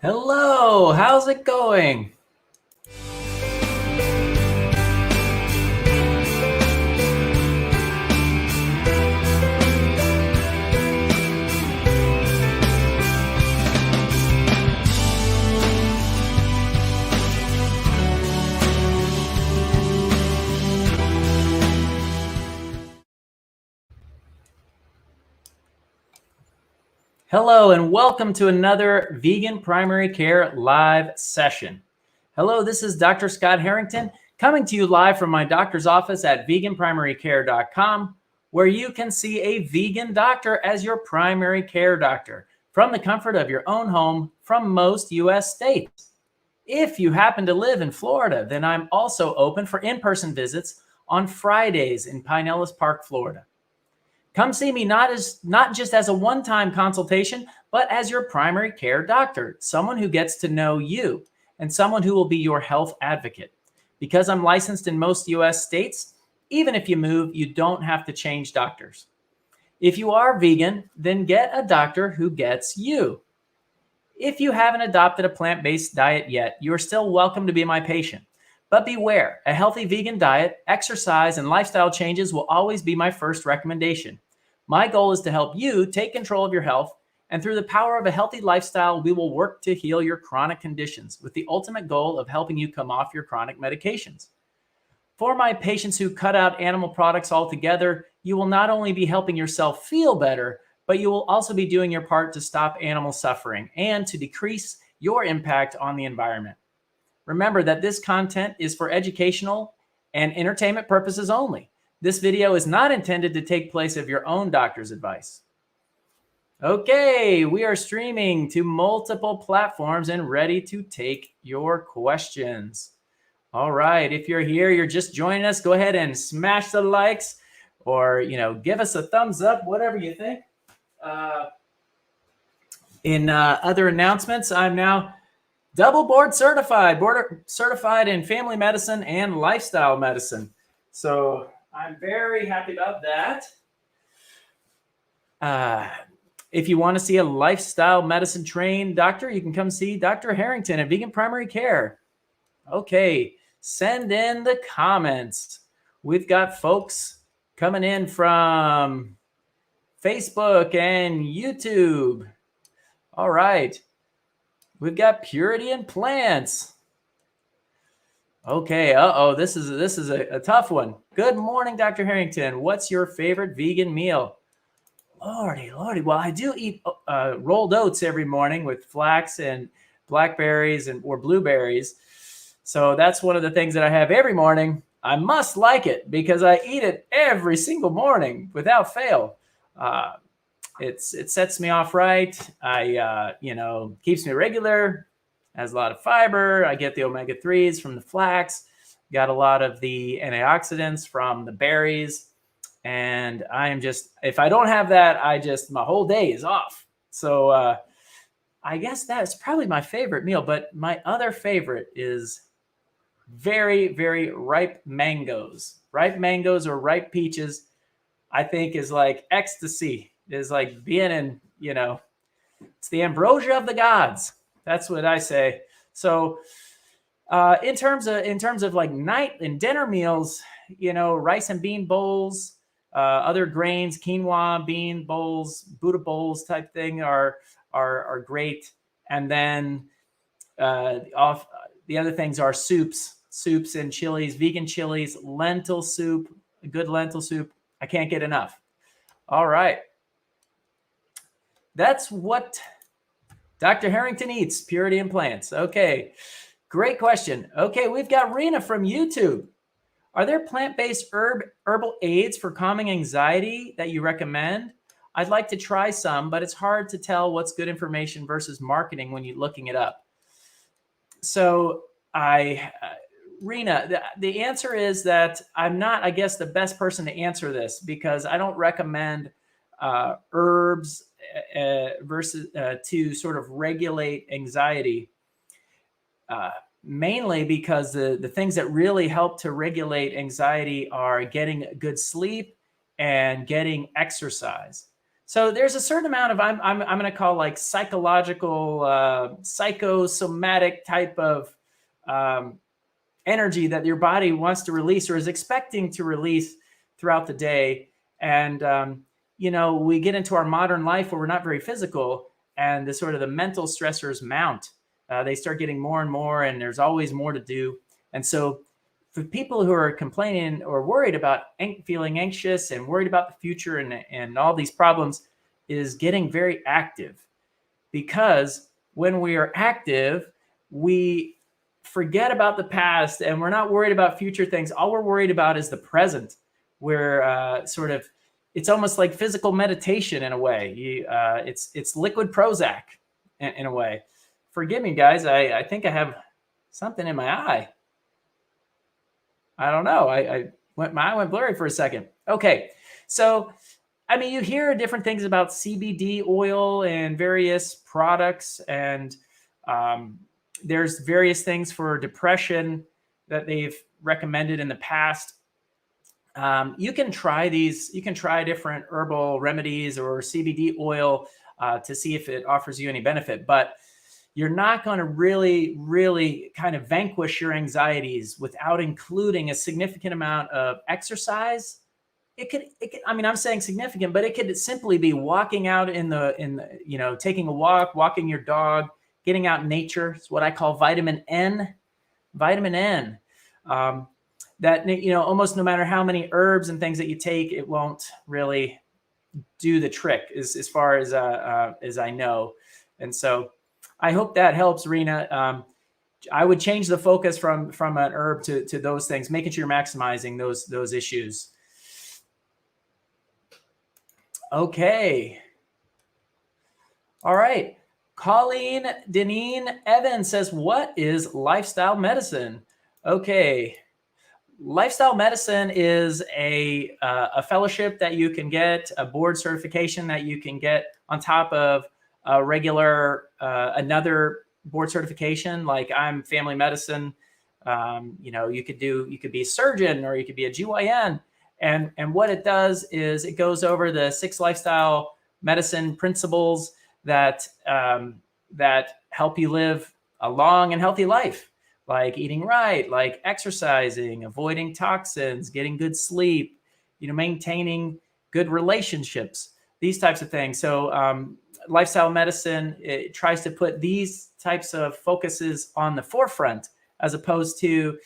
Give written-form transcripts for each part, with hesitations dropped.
Hello, how's it going? Hello, and welcome to another Vegan Primary Care live session. Hello, this is Dr. Scott Harrington coming to you live from my doctor's office at veganprimarycare.com, where you can see a vegan doctor as your primary care doctor from the comfort of your own home from most U.S. states. If you happen to live in Florida, then I'm also open for in-person visits on Fridays in Pinellas Park, Florida. Come see me not just as a one-time consultation, but as your primary care doctor, someone who gets to know you and someone who will be your health advocate. Because I'm licensed in most US states, even if you move, you don't have to change doctors. If you are vegan, then get a doctor who gets you. If you haven't adopted a plant-based diet yet, you are still welcome to be my patient. But beware, a healthy vegan diet, exercise, and lifestyle changes will always be my first recommendation. My goal is to help you take control of your health, and through the power of a healthy lifestyle, we will work to heal your chronic conditions with the ultimate goal of helping you come off your chronic medications. For my patients who cut out animal products altogether, you will not only be helping yourself feel better, but you will also be doing your part to stop animal suffering and to decrease your impact on the environment. Remember that this content is for educational and entertainment purposes only. This video is not intended to take place of your own doctor's advice. Okay, we are streaming to multiple platforms and ready to take your questions. All right, if you're here, you're just joining us, go ahead and smash the likes or, give us a thumbs up, whatever you think. In other announcements, I'm now double board certified in family medicine and lifestyle medicine. So I'm very happy about that. If you want to see a lifestyle medicine trained doctor, you can come see Dr. Harrington at Vegan Primary Care. Okay, send in the comments. We've got folks coming in from Facebook and YouTube. All right. We've got Purity and Plants. Okay, this is a tough one. Good morning, Dr. Harrington. What's your favorite vegan meal? Lordy. Well, I do eat rolled oats every morning with flax and blackberries or blueberries. So that's one of the things that I have every morning. I must like it because I eat it every single morning without fail. It sets me off right. Keeps me regular. Has a lot of fiber. I get the omega-3s from the flax. Got a lot of the antioxidants from the berries. And if I don't have that, my whole day is off. So I guess that's probably my favorite meal. But my other favorite is very, very ripe mangoes. Ripe mangoes or ripe peaches, I think, is like ecstasy. Is like being in, it's the ambrosia of the gods. That's what I say. So in terms of like night and dinner meals, rice and bean bowls, other grains, quinoa, bean bowls, Buddha bowls type thing are great. And then the other things are soups and chilies, vegan chilies, lentil soup, a good lentil soup. I can't get enough. All right. That's what Dr. Harrington eats, Purity and Plants. Okay, great question. Okay, we've got Rena from YouTube. Are there plant-based herbal aids for calming anxiety that you recommend? I'd like to try some, but it's hard to tell what's good information versus marketing when you're looking it up. So Rena, the answer is that I'm not, I guess, the best person to answer this because I don't recommend herbs versus to sort of regulate anxiety, mainly because the things that really help to regulate anxiety are getting good sleep and getting exercise. So there's a certain amount of I'm going to call like psychological, psychosomatic type of energy that your body wants to release or is expecting to release throughout the day. And we get into our modern life where we're not very physical, and the sort of the mental stressors mount. They start getting more and more, and there's always more to do. And so for people who are complaining or worried about feeling anxious and worried about the future and all these problems, is getting very active. Because when we are active, we forget about the past and we're not worried about future things. All we're worried about is the present. We're it's almost like physical meditation in a way. It's liquid Prozac in a way. Forgive me, guys. I think I have something in my eye. I don't know. My eye went blurry for a second. Okay. So, I mean, you hear different things about CBD oil and various products, and there's various things for depression that they've recommended in the past. You can try these. You can try different herbal remedies or CBD oil to see if it offers you any benefit, but you're not going to really kind of vanquish your anxieties without including a significant amount of exercise. It could, I mean, I'm saying significant, but it could simply be walking out in the, taking a walk, walking your dog, getting out in nature. It's what I call vitamin N. Vitamin N. That, almost no matter how many herbs and things that you take, it won't really do the trick as far as I know. And so I hope that helps, Rena. I would change the focus from an herb to those things, making sure you're maximizing those issues. Okay. All right. Colleen Deneen Evans says, what is lifestyle medicine? Okay. Lifestyle medicine is a fellowship that you can get, a board certification that you can get on top of a regular, another board certification. Like I'm family medicine. You could be a surgeon or you could be a GYN. And what it does is it goes over the 6 lifestyle medicine principles that help you live a long and healthy life, like eating right, like exercising, avoiding toxins, getting good sleep, maintaining good relationships, these types of things. So lifestyle medicine, it tries to put these types of focuses on the forefront, as opposed to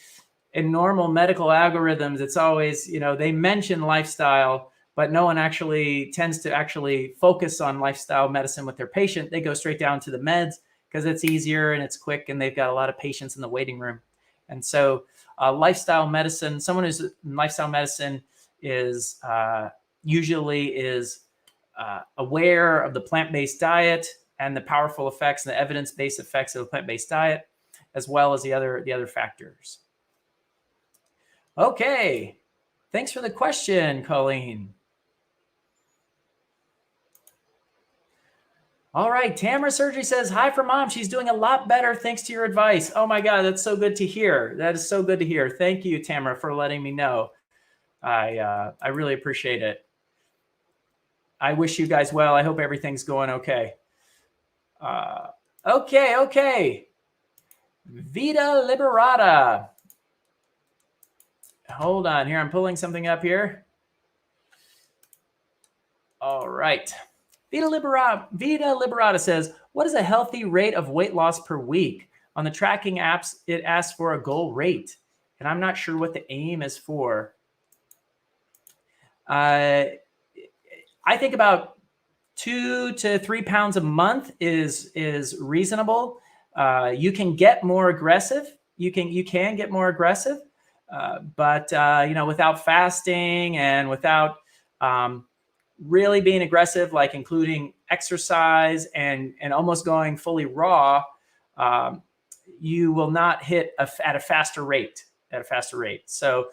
in normal medical algorithms. It's always, they mention lifestyle, but no one actually tends to actually focus on lifestyle medicine with their patient. They go straight down to the meds because it's easier and it's quick and they've got a lot of patients in the waiting room. And so lifestyle medicine, someone who's in lifestyle medicine is usually aware of the plant-based diet and the powerful effects and the evidence-based effects of a plant-based diet, as well as the other factors. Okay. Thanks for the question, Colleen. All right. Tamara Surgery says, hi from mom. She's doing a lot better thanks to your advice. Oh my God, that's so good to hear. That is so good to hear. Thank you, Tamara, for letting me know. I really appreciate it. I wish you guys well. I hope everything's going okay. Okay. Vita Liberata. Hold on here. I'm pulling something up here. All right. Vita Liberata says, what is a healthy rate of weight loss per week? On the tracking apps, it asks for a goal rate, and I'm not sure what the aim is for. I think about 2 to 3 pounds a month is reasonable. You can get more aggressive. You can get more aggressive, but without fasting and without really being aggressive, like including exercise and almost going fully raw, you will not hit at a faster rate. So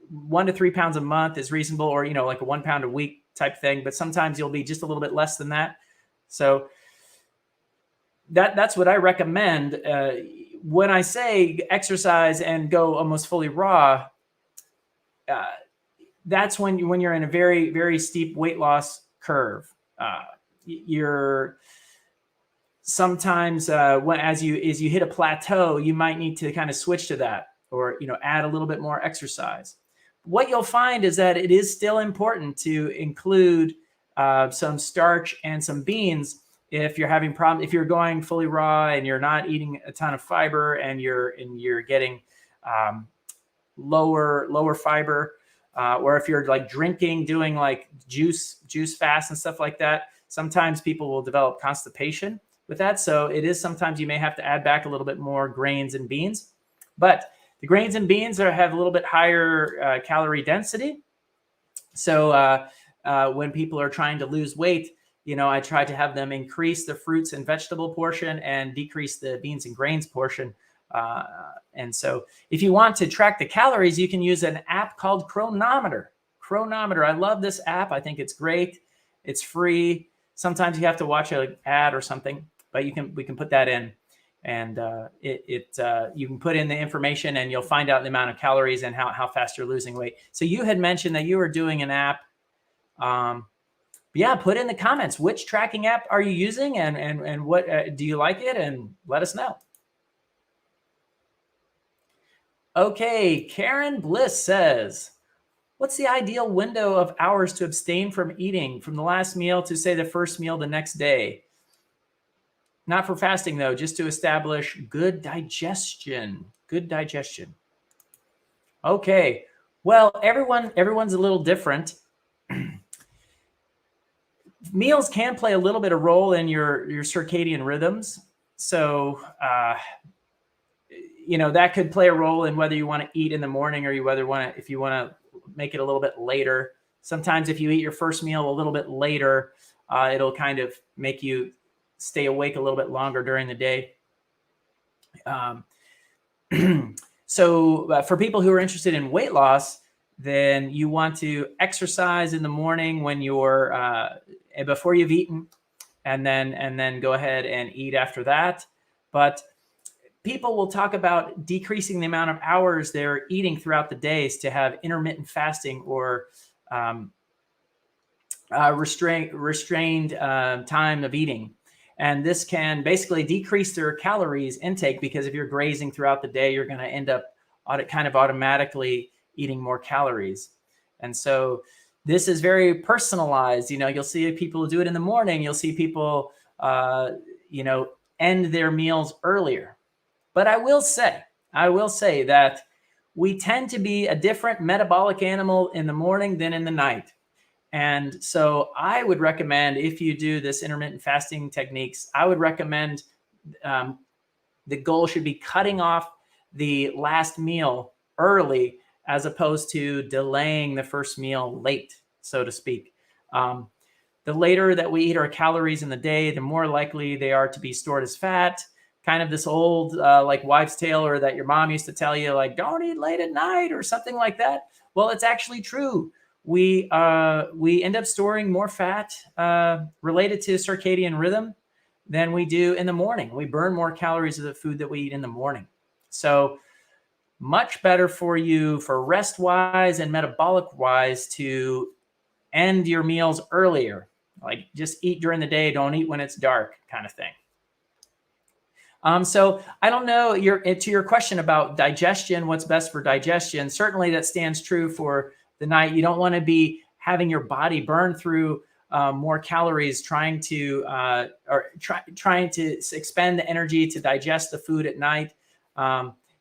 1 to 3 pounds a month is reasonable, or like a 1 pound a week type thing. But sometimes you'll be just a little bit less than that. So that's what I recommend. When I say exercise and go almost fully raw, that's when you're in a very, very steep weight loss curve. You're sometimes as you hit a plateau, you might need to kind of switch to that, or add a little bit more exercise. What you'll find is that it is still important to include some starch and some beans if you're having problems. If you're going fully raw and you're not eating a ton of fiber, and you're getting lower fiber, or if you're like doing like juice fast and stuff like that, sometimes people will develop constipation with that. So it is sometimes you may have to add back a little bit more grains and beans, but the grains and beans have a little bit higher calorie density. So when people are trying to lose weight, I try to have them increase the fruits and vegetable portion and decrease the beans and grains portion. And so if you want to track the calories, you can use an app called Chronometer. I love this app. I think it's great. It's free. Sometimes you have to watch an ad or something, but we can put that in, and you can put in the information and you'll find out the amount of calories and how fast you're losing weight. So you had mentioned that you were doing an app. Yeah, put in the comments, which tracking app are you using, and what do you like it, and let us know. Okay, Karen Bliss says, what's the ideal window of hours to abstain from eating from the last meal to, say, the first meal the next day? Not for fasting, though, just to establish good digestion. Okay, well, everyone's a little different. Meals can play a little bit of role in your circadian rhythms. So, that could play a role in whether you want to eat in the morning or if you want to make it a little bit later. Sometimes if you eat your first meal a little bit later, it'll kind of make you stay awake a little bit longer during the day. So for people who are interested in weight loss, then you want to exercise in the morning when you're before you've eaten, and then go ahead and eat after that. But people will talk about decreasing the amount of hours they're eating throughout the days to have intermittent fasting or restrained time of eating. And this can basically decrease their calories intake, because if you're grazing throughout the day, you're going to end up kind of automatically eating more calories. And so this is very personalized. You'll see people do it in the morning. You'll see people, end their meals earlier. But I will say that we tend to be a different metabolic animal in the morning than in the night. And so I would recommend, if you do this intermittent fasting techniques, I would recommend the goal should be cutting off the last meal early, as opposed to delaying the first meal late, so to speak. The later that we eat our calories in the day, the more likely they are to be stored as fat. Kind of this old like wives' tale, or that your mom used to tell you, like, don't eat late at night or something like that. Well, it's actually true. We end up storing more fat related to circadian rhythm than we do in the morning. We burn more calories of the food that we eat in the morning. So much better for you, for rest-wise and metabolic-wise, to end your meals earlier. Like, just eat during the day. Don't eat when it's dark, kind of thing. So I don't know, to your question about digestion, what's best for digestion, certainly that stands true for the night. You don't want to be having your body burn through more calories trying to expend the energy to digest the food at night.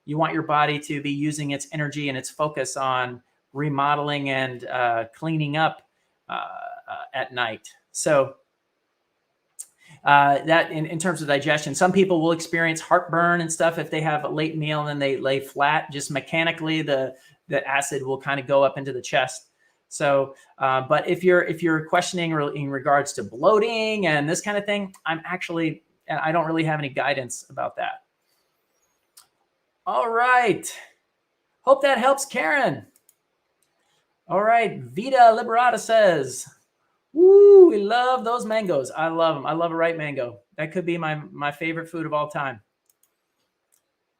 You want your body to be using its energy and its focus on remodeling and cleaning up at night. So that in terms of digestion, some people will experience heartburn and stuff if they have a late meal and then they lay flat. Just mechanically, the acid will kind of go up into the chest. So, but if you're questioning in regards to bloating and this kind of thing, I don't really have any guidance about that. All right. Hope that helps, Karen. All right. Vita Liberata says, woo, we love those mangoes. I love them. I love a ripe mango. That could be my favorite food of all time.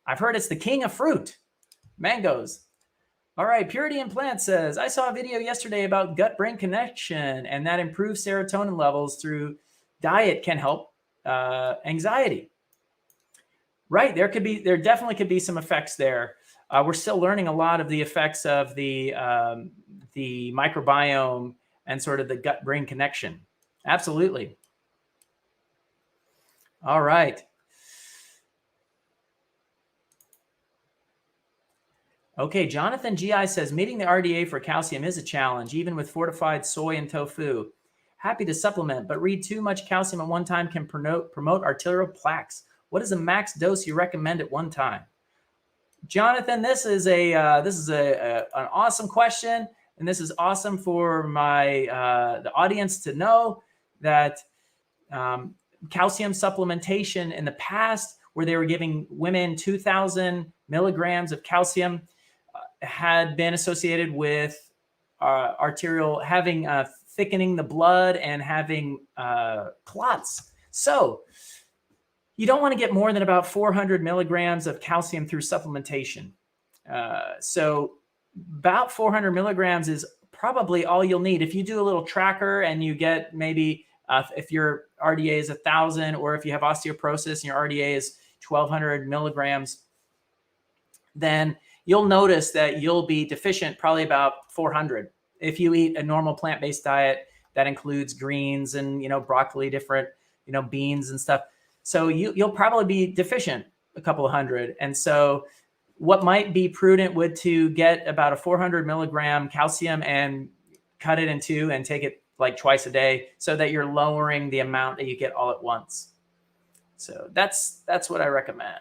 I've heard it's the king of fruit, mangoes. All right, Purity in Plants says, I saw a video yesterday about gut-brain connection, and that improved serotonin levels through diet can help anxiety. Right, there definitely could be some effects there. We're still learning a lot of the effects of the microbiome and sort of the gut-brain connection. Absolutely. All right. Okay, Jonathan GI says, meeting the RDA for calcium is a challenge, even with fortified soy and tofu. Happy to supplement, but read too much calcium at one time can promote arterial plaques. What is the max dose you recommend at one time? Jonathan, this is an awesome question, and this is awesome for my the audience to know that calcium supplementation in the past, where they were giving women 2,000 milligrams of calcium, had been associated with arterial having thickening the blood and having clots. So you don't want to get more than about 400 milligrams of calcium through supplementation. So about 400 milligrams is probably all you'll need. If you do a little tracker and you get maybe if your RDA is 1,000, or if you have osteoporosis and your RDA is 1,200 milligrams, then you'll notice that you'll be deficient probably about 400. If you eat a normal plant-based diet that includes greens and, broccoli, different, beans and stuff. So you'll probably be deficient a couple of hundred. And so what might be prudent would to get about a 400 milligram calcium and cut it in two and take it like twice a day, so that you're lowering the amount that you get all at once. So that's what I recommend.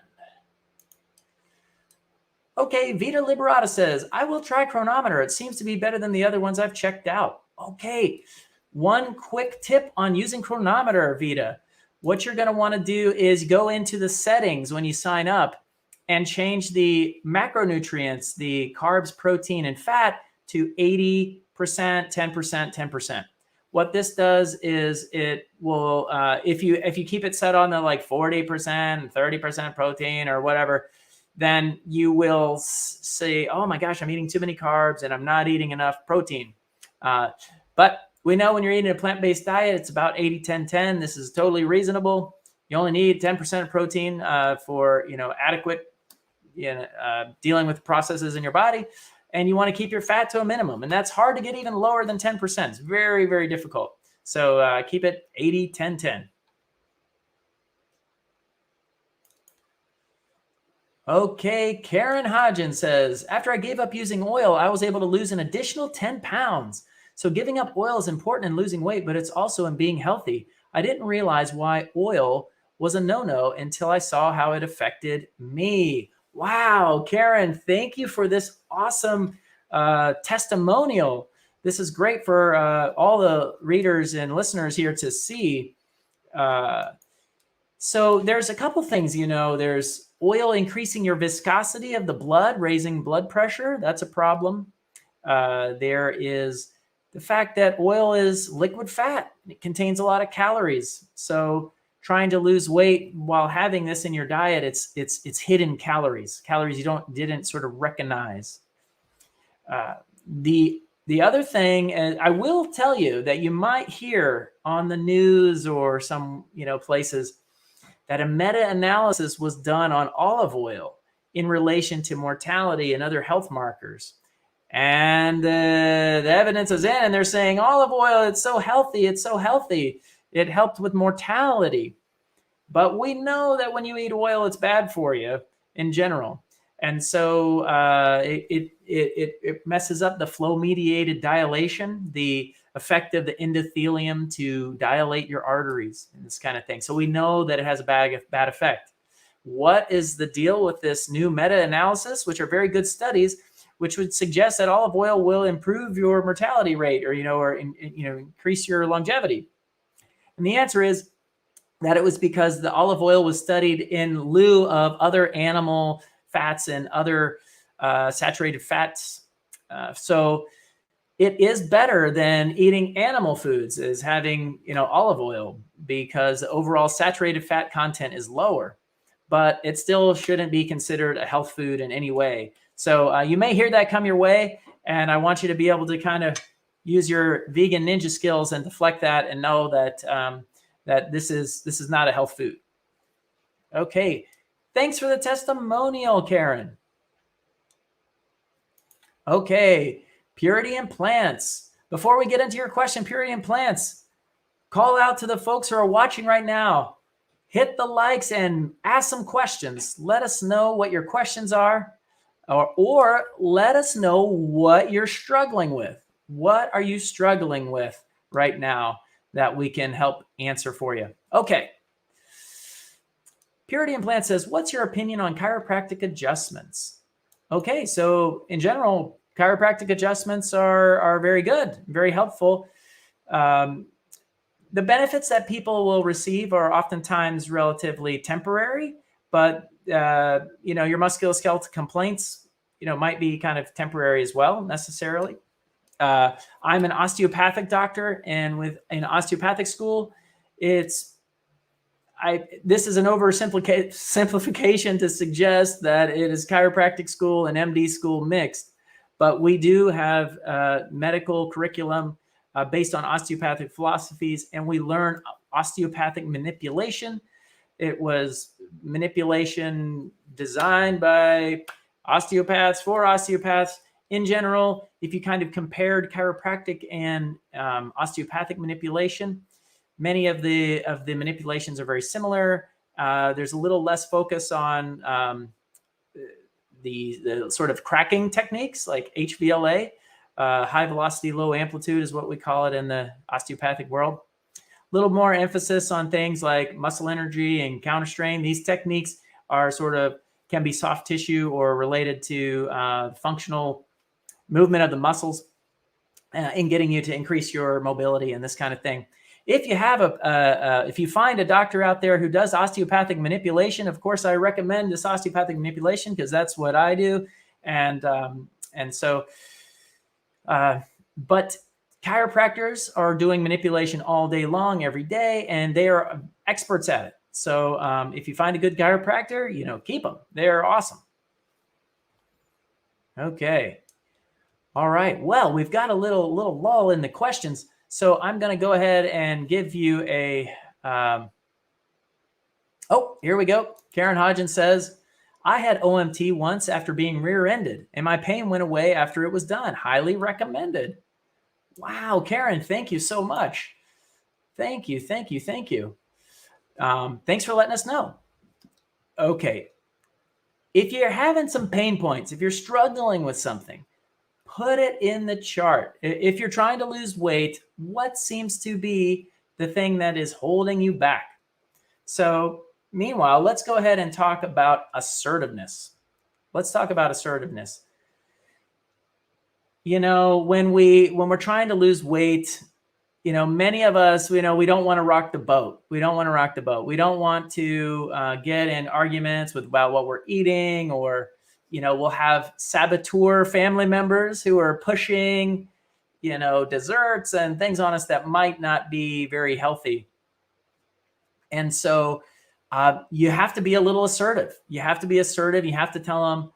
Okay, Vita Liberata says, I will try Chronometer. It seems to be better than the other ones I've checked out. Okay, one quick tip on using Chronometer, Vita. What you're going to want to do is go into the settings when you sign up and change the macronutrients, the carbs, protein, and fat to 80%, 10%, 10%. What this does is it will, if you keep it set on the like 40%, 30% protein or whatever, then you will say, oh my gosh, I'm eating too many carbs and I'm not eating enough protein. But we know when you're eating a plant-based diet, it's about 80, 10, 10. This is totally reasonable. You only need 10% of protein for adequate dealing with processes in your body. And you want to keep your fat to a minimum. And that's hard to get even lower than 10%. It's very, very difficult. So keep it 80, 10, 10. Okay, Karen Hodgen says, after I gave up using oil, I was able to lose an additional 10 pounds. So giving up oil is important in losing weight, but it's also in being healthy. I didn't realize why oil was a no-no until I saw how it affected me. Wow, Karen, thank you for this awesome testimonial. This is great for all the readers and listeners here to see. So there's a couple things, there's oil increasing your viscosity of the blood, raising blood pressure. That's a problem. There is the fact that oil is liquid fat. It contains a lot of calories. So trying to lose weight while having this in your diet, it's hidden calories you didn't sort of recognize. The other thing, I will tell you that you might hear on the news or some places that a meta-analysis was done on olive oil in relation to mortality and other health markers. And the evidence is in, and they're saying olive oil, it's so healthy. It helped with mortality. But we know that when you eat oil, it's bad for you in general. And so it messes up the flow-mediated dilation, the effect of the endothelium to dilate your arteries and this kind of thing. So we know that it has a bad effect. What is the deal with this new meta-analysis, which are very good studies, which would suggest that olive oil will improve your mortality rate or increase your longevity? And the answer is that it was because the olive oil was studied in lieu of other animal fats and other saturated fats. So it is better than eating animal foods, is having olive oil, because the overall saturated fat content is lower. but it still shouldn't be considered a health food in any way. So you may hear that come your way, and I want you to be able to kind of use your vegan ninja skills and deflect that and know that that this is not a health food. Okay, thanks for the testimonial, Karen. Okay, purity in plants. Before we get into your question, purity in plants, call out to the folks who are watching right now. Hit the likes and ask some questions. Let us know what your questions are, or let us know what you're struggling with. What are you struggling with right now that we can help answer for you? Okay. Purity in Plants says, what's your opinion on chiropractic adjustments? Okay, so in general, chiropractic adjustments are very good, very helpful. The benefits that people will receive are oftentimes relatively temporary, but your musculoskeletal complaints, might be kind of temporary as well, necessarily. I'm an osteopathic doctor, and in osteopathic school, this is an oversimplification to suggest that it is chiropractic school and MD school mixed, but we do have medical curriculum based on osteopathic philosophies, and we learn osteopathic manipulation. It was manipulation designed by osteopaths for osteopaths. In general, if you kind of compared chiropractic and osteopathic manipulation, many of the manipulations are very similar. There's a little less focus on the sort of cracking techniques like HVLA. High velocity, low amplitude is what we call it in the osteopathic world. A little more emphasis on things like muscle energy and counter strain. These techniques are can be soft tissue or related to functional movement of the muscles in getting you to increase your mobility and this kind of thing. If you have if you find a doctor out there who does osteopathic manipulation, of course, I recommend this osteopathic manipulation because that's what I do. But chiropractors are doing manipulation all day long, every day, and they are experts at it. So if you find a good chiropractor, keep them. They're awesome. Okay. All right. Well, we've got a little lull in the questions. So I'm going to go ahead and give you a, here we go. Karen Hodgins says, I had OMT once after being rear-ended, and my pain went away after it was done. Highly recommended. Wow, Karen, thank you so much. Thank you. Thanks for letting us know. Okay. If you're having some pain points, if you're struggling with something, put it in the chart. If you're trying to lose weight, what seems to be the thing that is holding you back? So meanwhile, let's go ahead and talk about assertiveness. Let's talk about assertiveness. When we're trying to lose weight, many of us, we don't want to rock the boat. We don't want to get in arguments about what we're eating, or we'll have saboteur family members who are pushing, desserts and things on us that might not be very healthy. And so you have to be a little assertive. You have to be assertive. You have to tell them,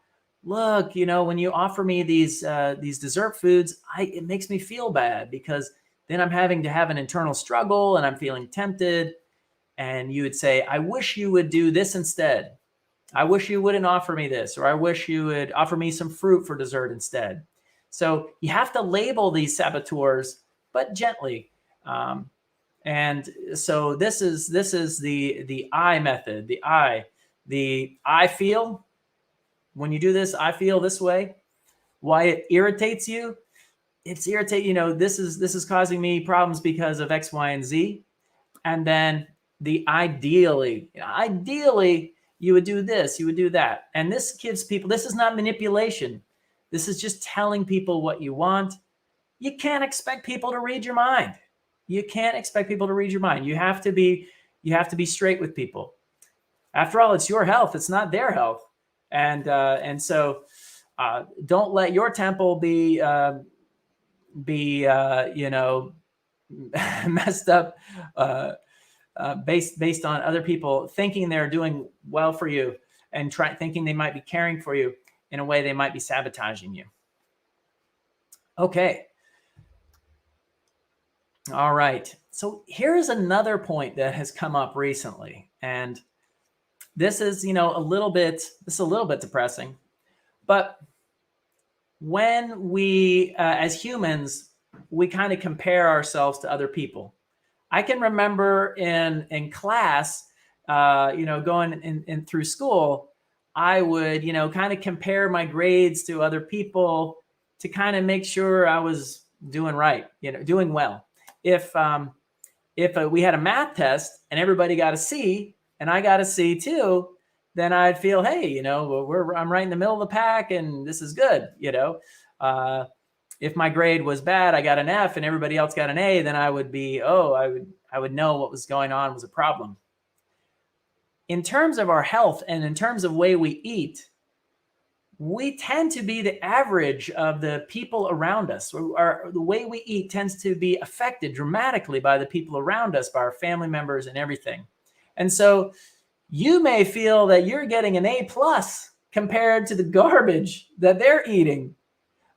look, when you offer me these dessert foods, it makes me feel bad because then I'm having to have an internal struggle and I'm feeling tempted. And you would say, I wish you would do this instead. I wish you wouldn't offer me this, or I wish you would offer me some fruit for dessert instead. So you have to label these saboteurs, but gently. And so this is the I method. The I feel. When you do this, I feel this way. Why it irritates you? It's irritating. This is causing me problems because of X, Y, and Z. And then the ideally, you would do this, you would do that. And this gives people, this is not manipulation. This is just telling people what you want. You can't expect people to read your mind. You have to be straight with people. After all, it's your health. It's not their health. And so don't let your temple be messed up based on other people thinking they're doing well for you and thinking they might be caring for you. In a way, they might be sabotaging you. Okay. All right. So here's another point that has come up recently, and this is, a little bit depressing, but when we, as humans, we kind of compare ourselves to other people. I can remember in class, going in through school, I would, kind of compare my grades to other people to kind of make sure I was doing right, doing well. If we had a math test and everybody got a C and I got a C too, then I'd feel, hey, I'm right in the middle of the pack and this is good. If my grade was bad, I got an F and everybody else got an A, then I would be, I would know what was going on was a problem. In terms of our health and in terms of the way we eat, we tend to be the average of the people around us. The way we eat tends to be affected dramatically by the people around us, by our family members and everything. And so you may feel that you're getting an A+ compared to the garbage that they're eating,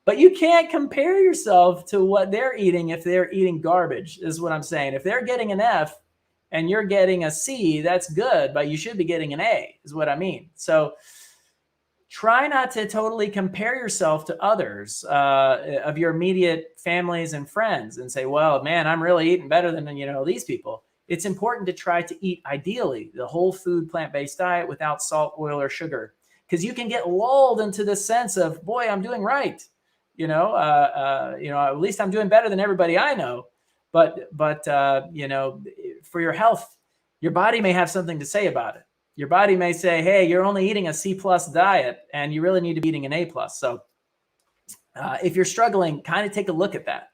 but you can't compare yourself to what they're eating if they're eating garbage, is what I'm saying. If they're getting an F and you're getting a C, that's good, but you should be getting an A, is what I mean. So try not to totally compare yourself to others of your immediate families and friends and say, well, man, I'm really eating better than, these people. It's important to try to eat, ideally, the whole food plant-based diet without salt, oil, or sugar, because you can get lulled into this sense of, boy, I'm doing right. At least I'm doing better than everybody I know. But for your health, your body may have something to say about it. Your body may say, hey, you're only eating a C+ diet and you really need to be eating an A+. So if you're struggling, kind of take a look at that.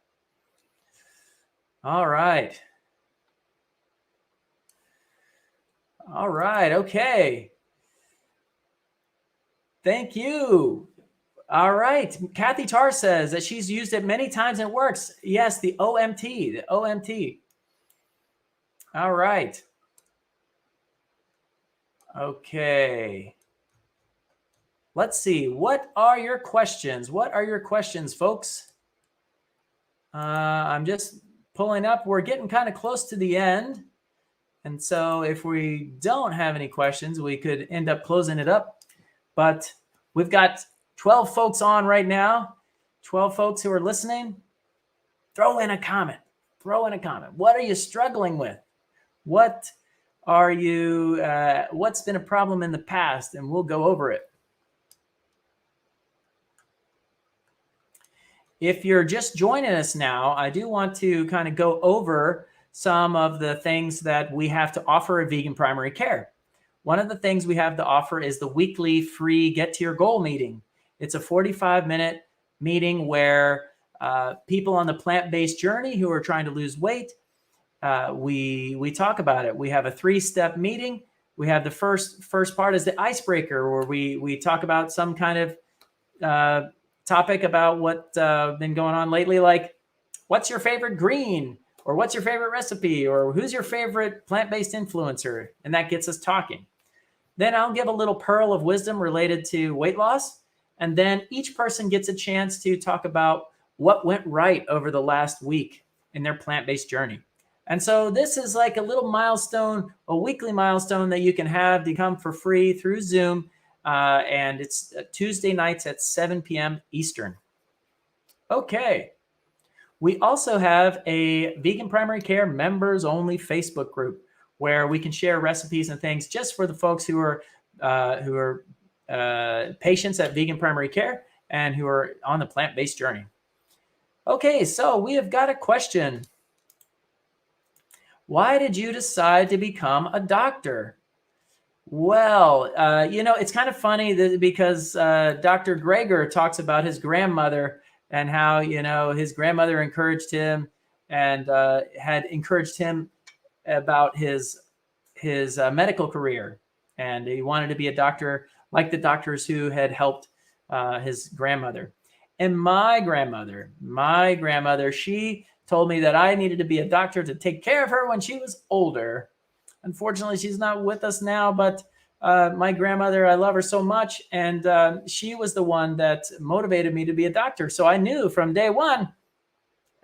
All right. Okay. Thank you. All right. Kathy Tarr says that she's used it many times and it works. Yes, the OMT. All right. Okay. Let's see. What are your questions? Folks? I'm just pulling up. We're getting kind of close to the end. And so if we don't have any questions, we could end up closing it up. But we've got 12 folks on right now, 12 folks who are listening. Throw in a comment. What are you struggling with? What are you, what's been a problem in the past? And we'll go over it. If you're just joining us now, I do want to kind of go over some of the things that we have to offer at Vegan Primary Care. One of the things we have to offer is the weekly free Get to Your Goal meeting. It's a 45-minute meeting where people on the plant-based journey who are trying to lose weight, we talk about it. We have a 3-step meeting. We have the first part is the icebreaker, where we talk about some kind of topic about what's been going on lately, like what's your favorite green, or what's your favorite recipe, or who's your favorite plant-based influencer, and that gets us talking. Then I'll give a little pearl of wisdom related to weight loss, and then each person gets a chance to talk about what went right over the last week in their plant-based journey. And so this is like a little milestone, a weekly milestone that you can have to come for free through Zoom. And it's Tuesday nights at 7 p.m. Eastern. Okay. We also have a Vegan Primary Care members only Facebook group where we can share recipes and things just for the folks who are patients at Vegan Primary Care and who are on the plant-based journey. Okay, so we have got a question. Why did you decide to become a doctor? Well, it's kind of funny because Dr. Greger talks about his grandmother and how, his grandmother encouraged him and had encouraged him about his medical career. And he wanted to be a doctor like the doctors who had helped his grandmother. And my grandmother, she told me that I needed to be a doctor to take care of her when she was older. Unfortunately, she's not with us now, but my grandmother, I love her so much. And she was the one that motivated me to be a doctor. So I knew from day one,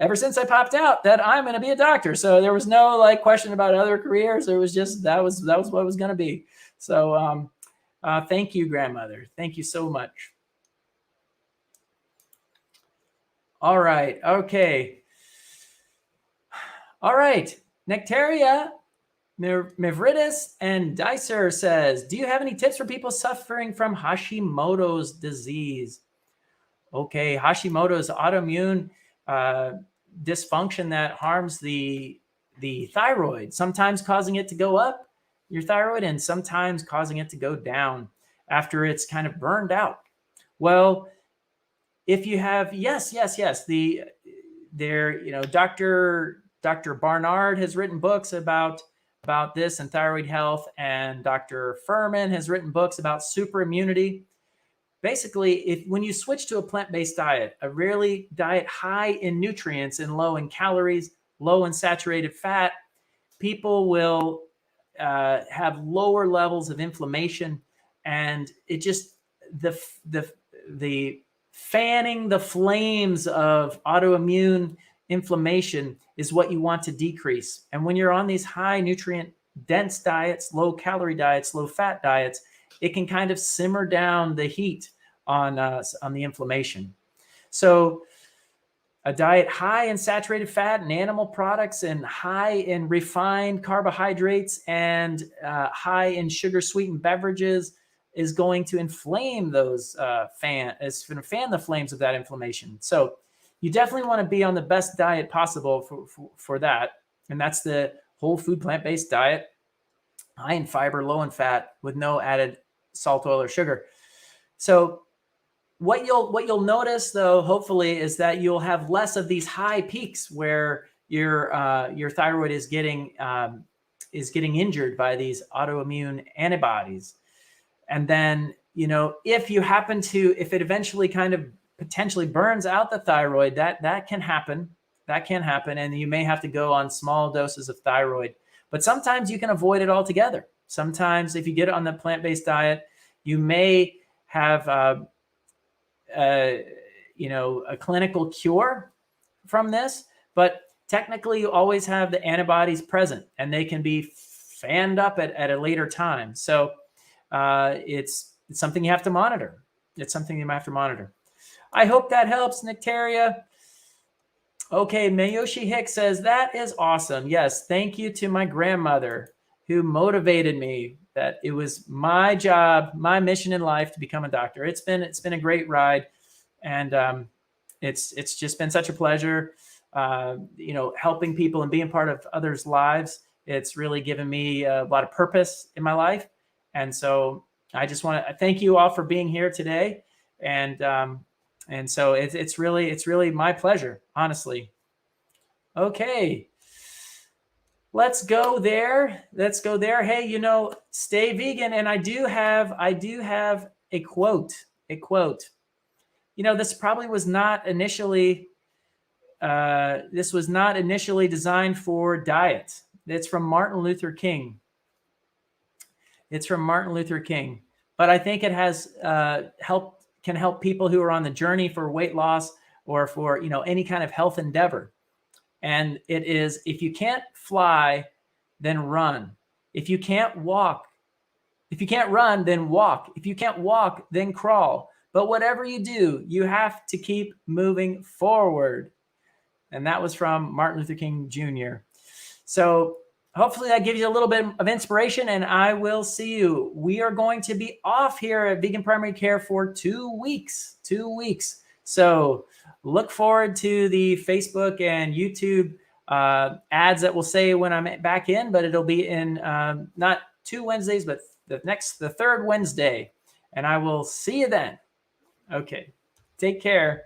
ever since I popped out, that I'm going to be a doctor. So there was no like question about other careers. There was just, that was what it was going to be. So thank you, grandmother. Thank you so much. All right. Okay. All right. Nectaria Mivridis and Dicer says, do you have any tips for people suffering from Hashimoto's disease? Okay, Hashimoto's autoimmune dysfunction that harms the thyroid, sometimes causing it to go up, your thyroid, and sometimes causing it to go down after it's kind of burned out. Well, if you have, yes, Dr. Barnard has written books about this and thyroid health, and Dr. Furman has written books about super immunity. Basically, when you switch to a plant-based diet, a really diet high in nutrients and low in calories, low in saturated fat, people will have lower levels of inflammation, and it just the fanning the flames of autoimmune inflammation is what you want to decrease. And when you're on these high nutrient dense diets, low calorie diets, low fat diets, it can kind of simmer down the heat on the inflammation. So a diet high in saturated fat and animal products and high in refined carbohydrates and high in sugar sweetened beverages is going to inflame those fan the flames of that inflammation. So you definitely want to be on the best diet possible for that. And that's the whole food plant-based diet, high in fiber, low in fat, with no added salt, oil, or sugar. So what you'll notice, though, hopefully, is that you'll have less of these high peaks where your thyroid is getting injured by these autoimmune antibodies. And then, if it eventually kind of potentially burns out the thyroid, that can happen. That can happen, and you may have to go on small doses of thyroid. But sometimes you can avoid it altogether. Sometimes, if you get on the plant-based diet, you may have a clinical cure from this, but technically you always have the antibodies present, and they can be fanned up at a later time. So it's something you have to monitor. It's something you might have to monitor. I hope that helps, Nectaria. Okay, Mayoshi Hicks says, that is awesome. Yes, thank you to my grandmother who motivated me, that it was my job, my mission in life to become a doctor. It's been a great ride, and it's just been such a pleasure, helping people and being part of others' lives. It's really given me a lot of purpose in my life, and so I just want to thank you all for being here today, and so it's really my pleasure, honestly. Okay. Let's go there. Hey, stay vegan. And I do have a quote. This probably was not initially designed for diet. It's from Martin Luther King. But I think it has can help people who are on the journey for weight loss or for, any kind of health endeavor. And it is, if you can't fly, then run. If you can't run, then walk. If you can't walk, then crawl. But whatever you do, you have to keep moving forward. And that was from Martin Luther King Jr. So hopefully that gives you a little bit of inspiration, and I will see you. We are going to be off here at Vegan Primary Care for 2 weeks. So look forward to the Facebook and YouTube ads that will say when I'm back in, but it'll be in not 2 Wednesdays, but the third Wednesday. And I will see you then. Okay. Take care.